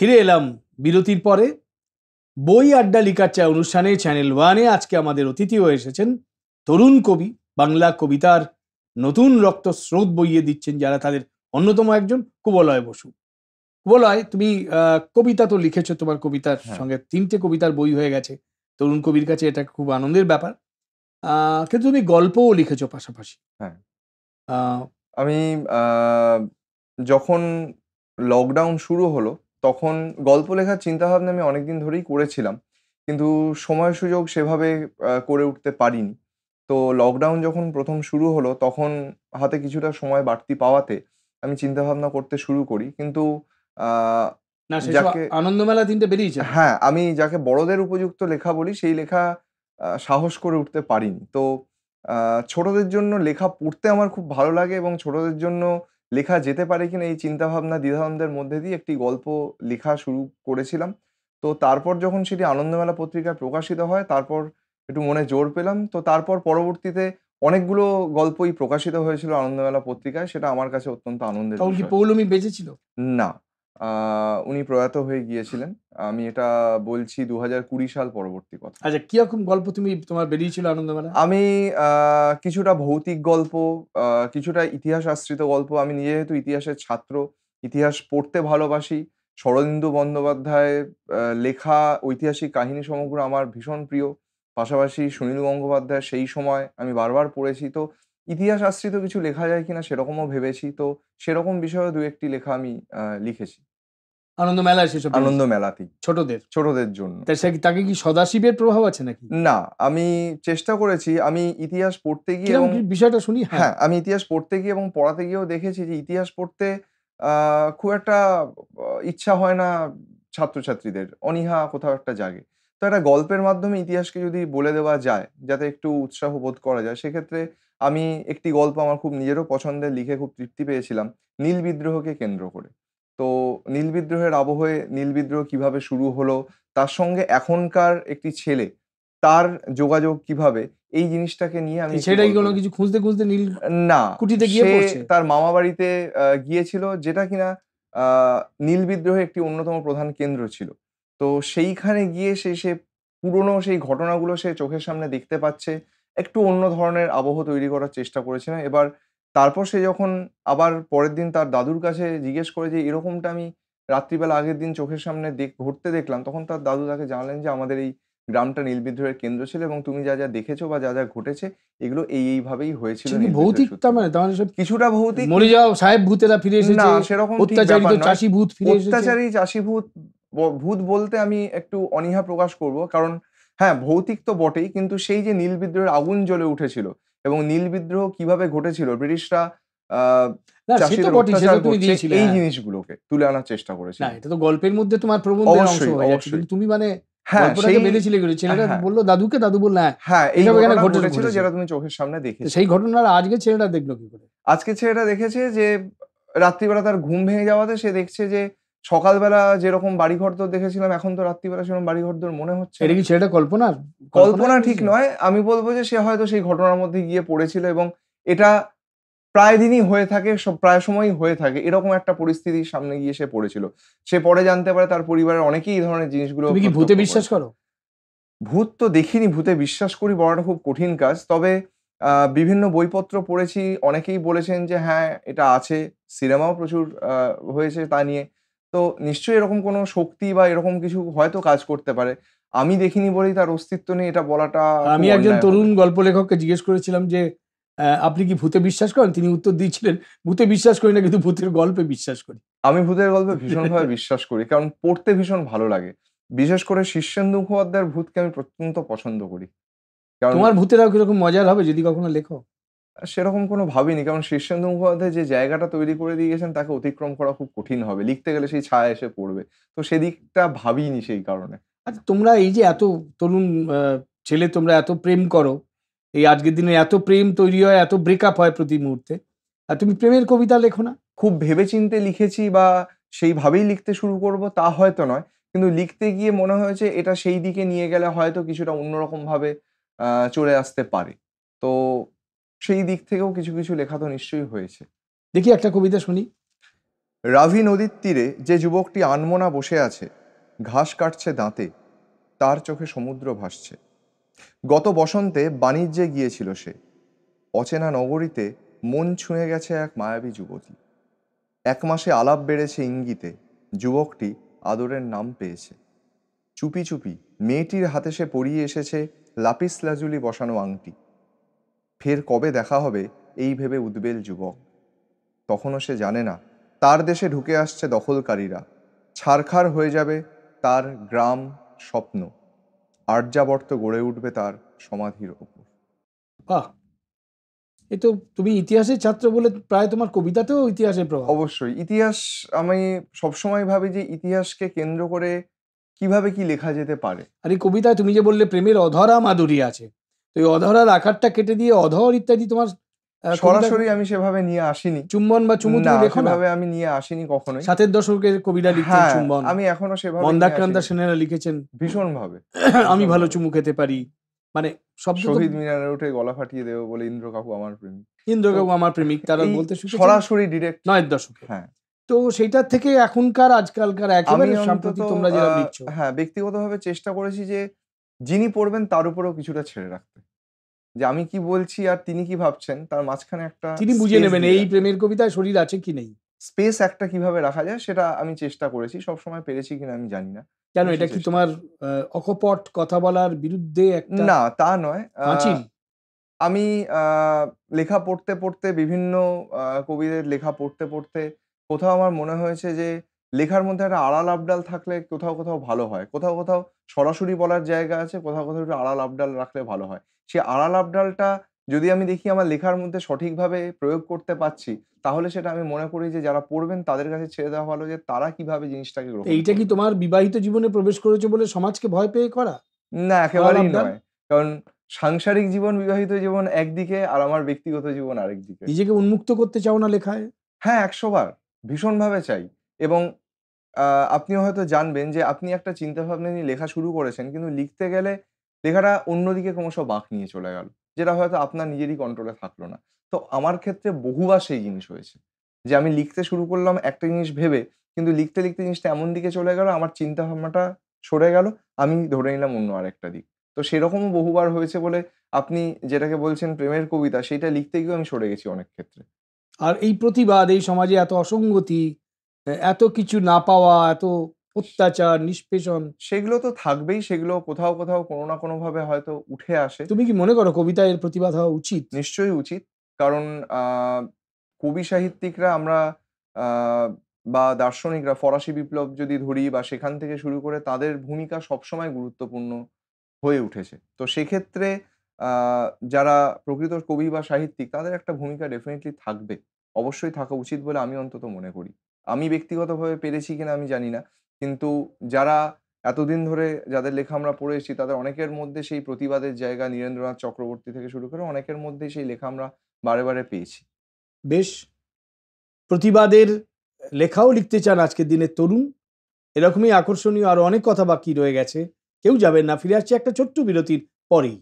ফিরে এলাম বিরতির পরে। বই আড্ডা লিখার চা অনুষ্ঠানে চ্যানেল ওয়ানে আজকে আমাদের অতিথি হয়ে এসেছেন তরুণ কবি, বাংলা কবিতার নতুন রক্ত স্রোত বইয়ে দিচ্ছেন যারা, তাদের অন্যতম একজন কুবলয় বসু। কুবলয়, তুমি কবিতা তো লিখেছো, তোমার কবিতার সঙ্গে 3টে কবিতার বই হয়ে গেছে। তরুণ কবির কাছে এটা খুব আনন্দের ব্যাপার। কিন্তু তুমি গল্পও লিখেছো পাশাপাশি। হ্যাঁ, আহ, আমি যখন লকডাউন শুরু হলো তখন গল্প লেখার চিন্তাভাবনা আমি অনেকদিন ধরেই করেছিলাম। কিন্তু সময় সুযোগ সেভাবে করে উঠতে পারিনি। তো লকডাউন যখন ১ম শুরু হলো তখন হাতে কিছুটা সময় বাড়তি পাওয়াতে আমি চিন্তাভাবনা করতে শুরু করি। কিন্তু আ না, সেই সব যাকে আনন্দমেলা 3টে বেরিয়েছে তো। হ্যাঁ, আমি যাকে বড়দের উপযুক্ত লেখা বলি সেই লেখা সাহস করে উঠতে পারিনি। তো আ ছোটদের জন্য লেখা পড়তে আমার খুব ভালো লাগে এবং ছোটদের জন্য লেখা যেতে পারে কিনা এই চিন্তাভাবনা দ্বিধাদ্বন্দ্বের মধ্যে দিয়ে একটি গল্প লেখা শুরু করেছিলাম। তো তারপর যখন সেটি আনন্দমেলা পত্রিকায় প্রকাশিত হয় তারপর একটু মনে জোর পেলাম। তো তারপর পরবর্তীতে অনেকগুলো গল্পই প্রকাশিত হয়েছিল আনন্দমেলা পত্রিকায়। সেটা আমার কাছে অত্যন্ত আনন্দের তখন কি বিষয়। পৌলমী বেঁচে ছিল? না। আ উনি প্রয়াত হয়ে গিয়েছিলেন। আমি এটা বলছি ২০২০ সাল পরবর্তী কথা। আচ্ছা, কিরকম গল্প তোমার বেরিয়েছিল আনন্দমেলা? আমি আ কিছুটা ভৌতিক গল্প, আ কিছুটা ইতিহাস আশ্রিত গল্প। আমি নিজে যেহেতু ইতিহাসের ছাত্র, ইতিহাস পড়তে ভালোবাসি। শরদিন্দু বন্দ্যোপাধ্যায়ের লেখা ঐতিহাসিক কাহিনী সমগ্র আমার ভীষণ প্রিয়। পাশাপাশি সুনীল গঙ্গোপাধ্যায়ের সেই সময় আমি বারবার পড়েছি। তো ইতিহাস আশ্রিত কিছু লেখা যায় কিনা সেরকমও ভেবেছি। তো সেরকম বিষয়েও ২-১ টি লেখা আমি লিখেছি। আনন্দমেলায় সেসব আনন্দ বেরিয়েছে মেলাতেই, ছোটদের। ছোটদের জন্য। তা তাকে কি সদাশিবের প্রভাব আছে নাকি? না, আমি চেষ্টা করেছি আমি ইতিহাস পড়তে গিয়ে কিরকম এবং কি বিষয়টা শুনি? হ্যাঁ। হ্যাঁ, আমি ইতিহাস পড়তে গিয়ে এবং পড়াতে গিয়েও দেখেছি যে ইতিহাস পড়তে আ খুব একটা ইচ্ছা হয় না ছাত্রছাত্রীদের। অনীহা কোথাও একটা জাগে। তো একটা গল্পের মাধ্যমে ইতিহাসকে যদি বলে দেওয়া যায়, যাতে একটু উৎসাহ বোধ করা যায়, সেক্ষেত্রে আমি একটি গল্প আমার খুব নিজেরও পছন্দের লিখে খুব তৃপ্তি পেয়েছিলাম, নীল বিদ্রোহকে কেন্দ্র করে। তো নীল বিদ্রোহের আবহে নীল বিদ্রোহ কিভাবে শুরু হলো, তার সঙ্গে এখনকার একটি ছেলে, তার যোগাযোগ কিভাবে, এই জিনিসটাকে নিয়ে আমি একটি সেটা কি গল্প কোনো কিছু খুঁজতে খুঁজতে নীল না, কুঠিতে গিয়ে সে পড়ছে? তার মামাবাড়িতে গিয়েছিল যেটা কিনা আ নীল বিদ্রোহের একটি অন্যতম প্রধান কেন্দ্র ছিল। তো সেইখানে গিয়ে সে পুরনো সেই ঘটনাগুলো সে চোখের সামনে দেখতে পাচ্ছে। একটু অন্য ধরনের আবহ তৈরি করার চেষ্টা করেছিলেন। এবার তারপর সে যখন আবার পরের দিন তার দাদুর কাছে জিজ্ঞেস করে যে, "এরকমটা আমি রাত্রিবেলা আগের দিন চোখের সামনে ঘটতে দেখলাম।" তখন তার দাদু তাকে জানালেন যে, "আমাদের এই গ্রামটা নীল বিদ্রোহের কেন্দ্র ছিল এবং তুমি যা ঘটেছো বা যা ঘটেছে এগুলো এইভাবেই হয়েছিল সে কি নীল বিদ্রোহের ভৌতিক, তার সূত্রপাত।" মানে তার মানে সব কিছুটা ভৌতিক মরে কিন্তু যাওয়া সাহেব ভূতেরা ফিরে না এসেছে, সেরকম ঠিক অত্যাচারিত ব্যাপার নয়। চাষী ভূত ফিরে এসেছে? অত্যাচারী চাষী ভূত ভূত বলতে আমি একটু অনীহা প্রকাশ করব। কারণ হ্যাঁ, ভৌতিক তো বটেই কিন্তু সেই যে নীল বিদ্রোহের আগুন জ্বলে উঠেছিল এবং নীল বিদ্রোহ কিভাবে ঘটেছিল ব্রিটিশরা আ না, সে তো চাষীদের বটেই, অত্যাচার সেটা তুমি করছে দিয়েছিলে, এই হ্যাঁ। জিনিসগুলোকে তুলে আনার চেষ্টা না, করেছিলাম। এটা তো গল্পের মধ্যে তোমার প্রবন্ধের অংশ অবশ্যই, হয়ে যাচ্ছে, অবশ্যই। কিন্তু তুমি মানে হ্যাঁ, গল্পটাকে সেই বেঁধেছিলে কি করে? ছেলেটা হ্যাঁ, বললো দাদুকে, দাদু বলল হ্যাঁ হ্যাঁ, এই এসব এখানে ঘটনা ঘটেছে ঘটেছিল ঘটেছে যেটা তুমি চোখের সামনে তো দেখেছিলে। সেই ঘটনার আজকে ছেলেটা দেখলো কি করে? আজকে ছেলেটা দেখেছে যে রাত্রিবেলা তার ঘুম ভেঙে যাওয়াতে সে দেখছে যে সকালবেলা যেরকম বাড়িঘরদোর দেখেছিলাম এখন তো রাত্রিবেলা সেরকম বাড়িঘরদোর মনে হচ্ছে এটা না। কি ছেলেটা কল্পনায় কল্পনা ঠিক বলেছে? নয়। আমি বলব যে সে হয়তো সেই ঘটনার মধ্যে গিয়ে পড়েছিল এবং এটা প্রায় দিনই হয়ে থাকে, প্রায় সময়ই হয়ে থাকে। এরকম একটা পরিস্থিতির সামনে গিয়ে সে পড়েছিল। সে পরে জানতে পারে তার পরিবারের অনেকেই এই ধরনের জিনিসগুলো তুমি কি ভূতে প্রত্যক্ষ বিশ্বাস করেছে। করো? ভূত তো দেখিনি, ভূতে বিশ্বাস করি বলাটা খুব কঠিন কাজ। তবে বিভিন্ন বইপত্র পড়েছি। অনেকেই বলেছেন যে হ্যাঁ, এটা আছে। সিনেমাও প্রচুর হয়েছে তা নিয়ে। তো নিশ্চয়ই এরকম কোনো শক্তি বা এরকম কিছু হয়তো কাজ করতে পারে। আমি দেখিনি বলেই তার অস্তিত্ব নেই এটা বলাটা খুব আমি একজন অন্যায় হবে। তরুণ গল্প লেখককে জিজ্ঞেস করেছিলাম যে আপনি কি ভূতে বিশ্বাস করেন? তিনি উত্তর দিয়েছিলেন, ভূতে বিশ্বাস করি না, কিন্তু ভূতের গল্পে বিশ্বাস করি। আমি ভূতের গল্পে ভীষণভাবে বিশ্বাস করি। কারণ পড়তে ভীষণ ভালো লাগে। বিশেষ করে শীর্ষেন্দু মুখোপাধ্যায়ের ভূতকে আমি অত্যন্ত পছন্দ করি। কারণ তোমার ভূতেরাও কিরকম মজার হবে যদি কখনো লেখো? সেরকম কোনো ভাবিনি। কারণ শীর্ষেন্দু মুখোপাধ্যায় যে জায়গাটা তৈরি করে দিয়ে গেছেন তাকে অতিক্রম করা খুব কঠিন হবে। লিখতে গেলে সেই ছায়া এসে পড়বে। তো সেদিকটা ভাবিনি সেই কারণে। আচ্ছা, তোমরা এই যে এত তরুণ ছেলে, তোমরা এত প্রেম করো, এই আজকের দিনে এত প্রেম তৈরি হয়, এত ব্রেকআপ হয় প্রতি মুহূর্তে, আর তুমি প্রেমের কবিতা লেখো না? খুব ভেবেচিন্তে লিখেছি বা সেইভাবেই লিখতে শুরু করব তা হয়তো নয়। কিন্তু লিখতে গিয়ে মনে হয়েছে এটা সেই দিকে নিয়ে গেলে হয়তো কিছুটা অন্যরকমভাবে আ চলে আসতে পারে। তো সেই দিক থেকেও কিছু লেখা তো নিশ্চয়ই হয়েছে। দেখি একটা কবিতা শুনি। রাভি নদীর তীরে যে যুবকটি আনমনা বসে আছে, ঘাস কাটছে দাঁতে, তার চোখে সমুদ্র ভাসছে। গত বসন্তে বাণিজ্যে গিয়েছিল সে। অচেনা নগরীতে মন ছুঁয়ে গেছে এক মায়াবী যুবতী। 1 মাসে আলাপ বেড়েছে ইঙ্গিতে, যুবকটি আদরের নাম পেয়েছে। চুপি চুপি মেয়েটির হাতে সে পরিয়ে এসেছে লাপিস লাজুলি বসানো আংটি। ফের কবে দেখা হবে এই ভেবে উদ্বেল যুবক। তখনও সে জানে না তার দেশে ঢুকে আসছে দখলকারীরা। ছারখার হয়ে যাবে তার গ্রাম, স্বপ্ন। আর্যাবর্ত গড়ে উঠবে তার সমাধির ওপর। বাহ! এ তো তুমি ইতিহাসের ছাত্র বলে প্রায় তোমার কবিতাতেও ইতিহাসের প্রভাব। অবশ্যই ইতিহাস, আমি সবসময় ভাবি যে ইতিহাসকে কেন্দ্র করে কিভাবে কি লেখা যেতে পারে। আর এই কবিতায় তুমি যে বললে প্রেমের অধরা মাধুরী আছে, তো এই অধরার আকারটা কেটে দিয়ে অধর ইত্যাদি তোমার কবিতা সরাসরি আমি সেভাবে নিয়ে আসিনি। চুম্বন বা চুমু না, তুমি লেখো না? সেভাবে আমি নিয়ে আসিনি কখনোই। 7-এর দশকের কবিরা লিখতেন হ্যাঁ, চুম্বন, আমি এখনো সেভাবে নিয়ে মন্দাক্রান্তা আসিনি। সেনেরা লিখেছেন ভীষণভাবে, আমি ভালো ভীষণভাবে। চুমু খেতে পারি, মানে শব্দ তো শহীদ মিনারে উঠে গলা ফাটিয়ে দেবো বলে ইন্দ্র কাকু আমার প্রেমিক। ইন্দ্রকাকু আমার প্রেমিক, তারা এই বলতে শিখেছেন সরাসরি ডিরেক্ট। 9-এর দশকে। হ্যাঁ, তো সেইটার থেকে এখনকার আজকালকার আমি একেবারে অন্তত সাম্প্রতিক তোমরা যেরকম লিখছো, হ্যাঁ, ব্যক্তিগতভাবে চেষ্টা করেছি যে যিনি পড়বেন তার উপরেও কিছুটা ছেড়ে রাখতে। যে আমি কি বলছি আর তিনি কি ভাবছেন তার মাঝখানে একটা তিনি বুঝে স্পেস নেবেন দিয়ে এই রাখতে। প্রেমের কবিতায় শরীর আছে কি নেই। স্পেস একটা কিভাবে রাখা যায় সেটা আমি চেষ্টা করেছি। সবসময় পেরেছি কিনা আমি জানি না। কেন কিন্তু এটা সে কি চেষ্টা তোমার অকপট কথা বলার বিরুদ্ধে একটা না, তা নয়। পাঁচিল? আমি লেখা পড়তে, পড়তে বিভিন্ন কবিদের লেখা পড়তে, পড়তে কোথাও আমার মনে হয়েছে যে লেখার মধ্যে একটা আড়াল আবডাল থাকলে কোথাও, কোথাও ভালো হয়। কোথাও, কোথাও সরাসরি বলার জায়গা আছে, কোথাও, কোথাও একটু আড়াল আবডাল রাখলে ভালো হয়। সেই আড়াল আবডালটা যদি আমি দেখি আমার লেখার মধ্যে সঠিকভাবে প্রয়োগ করতে পারছি, তাহলে সেটা আমি মনে করি যে যারা পড়বেন তাদের কাছে ছেড়ে দেওয়া ভালো যে তারা কিভাবে জিনিসটাকে গ্রহণ এইটা কি করবে। তোমার বিবাহিত জীবনে প্রবেশ করেছে বলে সমাজকে ভয় পেয়ে করা না, আড়াল একেবারেই আবডাল? নয়। কারণ সাংসারিক জীবন, বিবাহিত জীবন একদিকে আর আমার ব্যক্তিগত জীবন আরেকদিকে। নিজেকে উন্মুক্ত করতে চাও না লেখায়? হ্যাঁ, ১০০ বার। ভীষণভাবে চাই। এবং আ আপনিও হয়তো জানবেন যে আপনি একটা চিন্তাভাবনা নিয়ে লেখা শুরু করেছেন। কিন্তু লিখতে গেলে লেখাটা অন্যদিকে ক্রমশ বাঁক নিয়ে চলে গেল। যেটা হয়তো আপনার নিজেরই কন্ট্রোলে থাকলো না। তো আমার ক্ষেত্রে বহুবার সেই জিনিস হয়েছে। যে আমি লিখতে শুরু করলাম একটা জিনিস ভেবে, কিন্তু লিখতে, লিখতে জিনিসটা এমন দিকে চলে গেল আমার চিন্তাভাবনাটা সরে গেল। আমি ধরে নিলাম অন্য আরেকটা দিক। তো সেরকমও বহুবার হয়েছে বলে আপনি যেটাকে বলছেন প্রেমের কবিতা, সেইটা লিখতে গিয়েও আমি সরে গেছি অনেক ক্ষেত্রে। আর এই প্রতিবাদ, এই সমাজে এত অসঙ্গতি, এত কিছু না পাওয়া, এত অত্যাচার, নিষ্পেষণ, সেগুলো তো থাকবেই। সেগুলো কোথাও, কোথাও কোনো না কোনোভাবে হয়তো উঠে আসে। তুমি কি মনে করো কবিতায় এর প্রতিবাদ হওয়া উচিত? নিশ্চয়ই উচিত। কারণ আ কবি সাহিত্যিকরা আমরা আ বা দার্শনিকরা ফরাসি বিপ্লব যদি ধরি বা সেখান থেকে শুরু করে তাদের ভূমিকা সবসময় গুরুত্বপূর্ণ হয়ে উঠেছে। তো সেক্ষেত্রে আ যারা প্রকৃত কবি বা সাহিত্যিক তাদের একটা ভূমিকা ডেফিনিটলি থাকবে। অবশ্যই থাকা উচিত বলে আমি অন্তত মনে করি। আমি ব্যক্তিগতভাবে পেরেছি কিনা আমি জানি না। কিন্তু যারা এতদিন ধরে যাদের লেখা আমরা পড়ে এসেছি তাদের অনেকের মধ্যে সেই প্রতিবাদের জায়গা নীরেন্দ্রনাথ চক্রবর্তী থেকে শুরু করে অনেকের মধ্যেই সেই লেখা আমরা বারে, বারে পেয়েছি। বেশ, প্রতিবাদের লেখাও লিখতে চান আজকের দিনের তরুণ। এরকমই আকর্ষণীয় আরো অনেক কথা বাকি রয়ে গেছে। কেউ যাবেন না, ফিরে আসছে একটা ছোট্ট বিরতির পরেই।